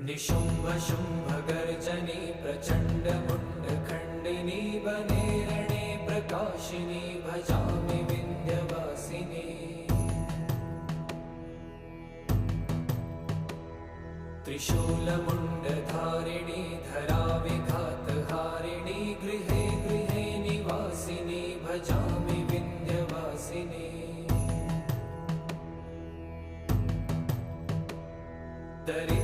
निशुम्भ शुम्भ गर्जनी प्रचण्ड मुण्डखण्डिनी वने रणे प्रकाशिनी भजामि विन्ध्यवासिनी। त्रिशूलमुण्डधारिणी धराविघातहारिणी गृहे गृहे निवासिनी भजामि विन्ध्यवासिनी। दरि